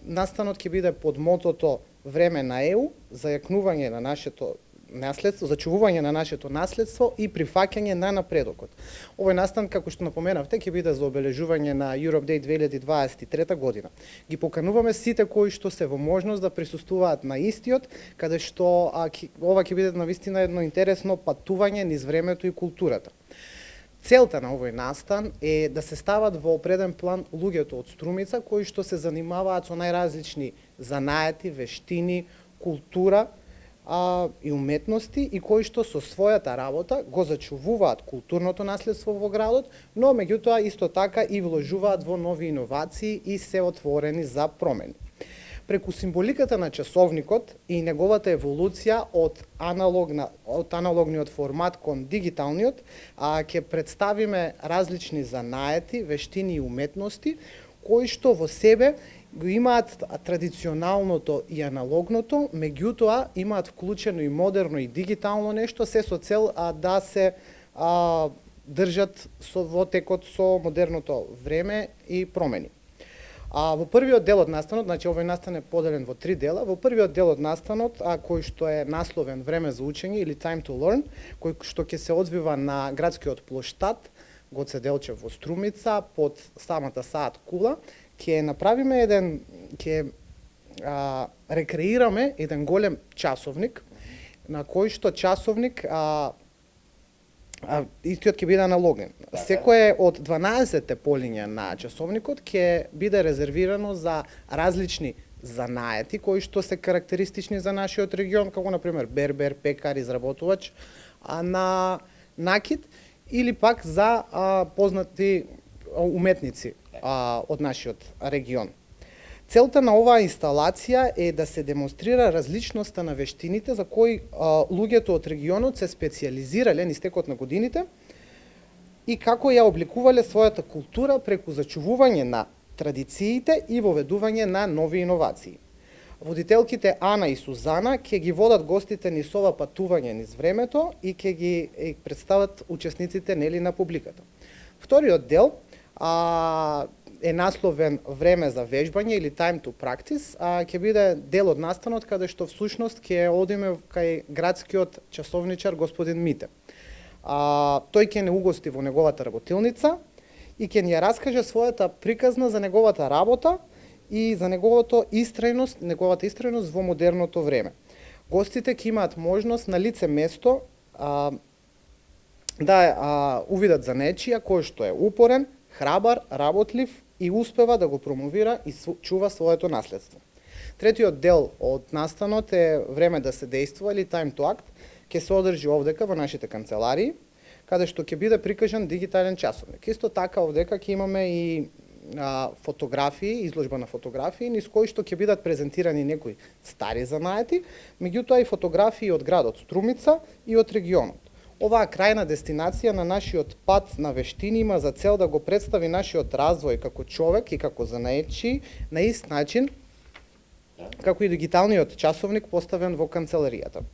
Настанот ќе биде под мотото Време на ЕУ за јакнување на нашето наследство, зачувување на нашето наследство и прифаќање на напредокот. Овој настан, како што напоменавте, ќе биде за обележување на Europe Day 2023 година. Ги покануваме сите кои што се во можност да присуствуваат на истиот, каде што ова ќе биде навистина едно интересно патување низ времето и културата. Целта на овој настан е да се стават во преден план луѓето од Струмица кои што се занимаваат со најразлични занаети, вештини, култура и уметности и кои што со својата работа го зачувуваат културното наследство во градот, но меѓутоа исто така и вложуваат во нови иновации и се отворени за промени. Преку символиката на часовникот и неговата еволуција од аналогниот формат кон дигиталниот, ќе представиме различни занаети, вештини и уметности кои што во себе го имаат традиционалното и аналогното, меѓутоа имаат вклучено и модерно и дигитално нешто, се со цел да се држат во текот со модерното време и промени. Во првиот дел од настанот, значи овој настан е поделен во 3 дела, во првиот дел од настанот, кој што е насловен Време за учење или Time to Learn, кој што ќе се одвива на градскиот плоштад Гоце Делчев во Струмица под самата Саат Кула, ќе направиме ќе рекреираме еден голем часовник, на кој што часовник истиот ќе биде аналоген. Секое од 12 полиња на часовникот ќе биде резервирано за различни занаети кои што се карактеристични за нашиот регион, како на пример бербер, пекар, изработувач на накид или пак за познати уметници од нашиот регион. Целта на оваа инсталација е да се демонстрира различноста на вештините за кои луѓето од регионот се специализирале низ текот на годините и како ја обликувале својата култура преку зачувување на традициите и воведување на нови иновации. Водителките Ана и Сузана ќе ги водат гостите низ ова патување низ времето и ќе ги представат учесниците на публиката. Вториот дел е насловен Време за вежбање или Time to Practice, ќе биде дел од настанот каде што всушност ќе одиме кај градскиот часовничар господин Мите. Тој ќе не угости во неговата работилница и ќе ни ја раскаже својата приказна за неговата работа и за неговата истрајност во модерното време. Гостите ќе имаат можност на лице место да увидат за нечија кој што е упорен, храбар, работлив и успева да го промовира и чува своето наследство. Третиот дел од настанот е Време да се действува или Time to Act, ќе се одржи овдека во нашите канцеларии, каде што ќе биде прикажан дигитален часовник. Исто така овдека ќе имаме и фотографии, изложба на фотографии, низ кои што ќе бидат презентирани некои стари занаети, меѓутоа и фотографии од градот Струмица и од регионот. Оваа крајна дестинација на нашиот пат на вештини има за цел да го представи нашиот развој како човек и како занаетчи на ист начин како и дигиталниот часовник поставен во канцеларијата.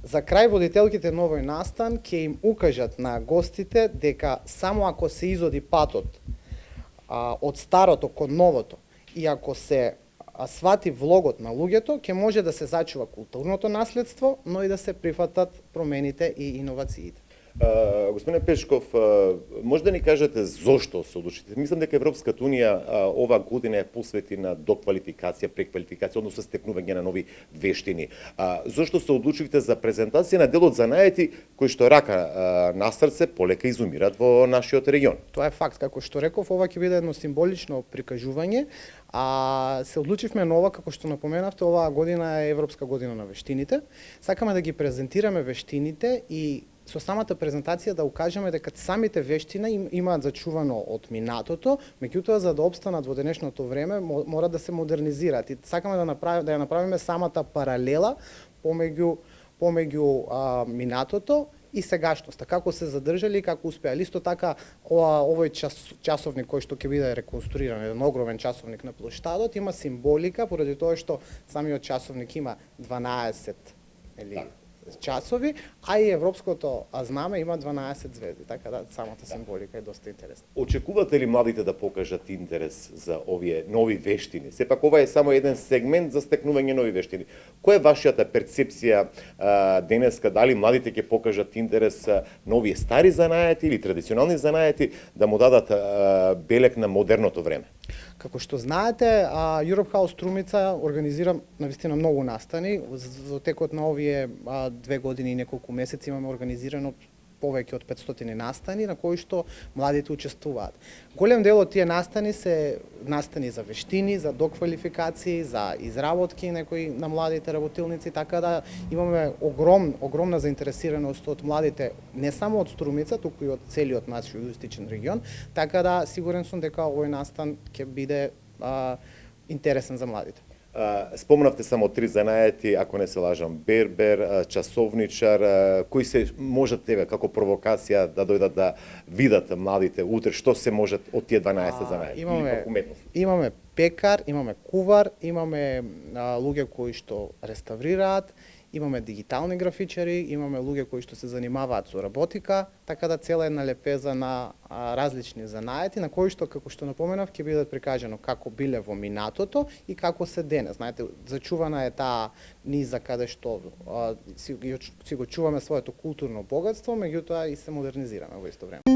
За крај, водителките на овој настан ќе им укажат на гостите дека само ако се изоди патот од старото кон новото и ако се свати влогот на луѓето, ќе може да се зачува културното наследство, но и да се прифатат промените и иновациите. Господине Пешков, може да ни кажете зошто се одлучите? Мислам дека Европската унија ова година е посвети на доквалификација, преквалификација, односно стекнување на нови вештини. Зошто се одлучивте за презентација на дел од занаети кои што рака на срце полека изумираат во нашиот регион? Тоа е факт, како што реков, ова ќе биде едно символично прикажување, се одлучивме на ова, како што напоменавте, оваа година е Европска година на вештините. Сакаме да ги презентираме вештините и со самата презентација да укажеме дека самите вештини имаат зачувано од минатото, меѓутоа за да обстанат во денешното време мора да се модернизираат. И сакаме да ја направиме самата паралела помеѓу минатото и сегашноста, како се задржали и како успеале. Исто така овој часовник кој што ќе биде реконструиран, еден огромен часовник на плоштадот, има символика поради тоа што самиот часовник има 12 часови, а и европското знаме има 12 звезди, така да самата символика е доста интересна. Очекувате ли младите да покажат интерес за овие нови вештини? Сепак ова е само еден сегмент за стекнување нови вештини. Која е вашата перцепција денеска, дали младите ќе покажат интерес на овие стари занаети или традиционални занаети да му дадат белег на модерното време? Како што знаете, Europe House Струмица организира навистина многу настани. Во текот на овие 2 години и неколку месеци имаме организирано повеќе од 500 настани на кои што младите учествуваат. Голем дел од тие настани се настани за вештини, за доквалификации, за изработки некои на младите работилници, така да имаме огромна заинтересираност од младите не само од Струмица, туку и од целиот наш југоистичен регион, така да сигурен сум дека овој настан ќе биде интересен за младите. Спомнавте само 3 занаети, ако не се лажам, бербер, часовничар, кои се можат тебе како провокација да дојдат да видат младите утре што се можат од тие 12 занаети имаме пекар, имаме кувар, имаме луѓе кои што реставрираат, имаме дигитални графичари, имаме луѓе кои што се занимаваат со роботика, така да цела една лепеза на различни занаети на кои што, како што напоменав, ќе бидат прикажано како биле во минатото и како се денес. Знаете, зачувана е таа низа каде што си го чуваме своето културно богатство, меѓутоа и се модернизираме во исто време.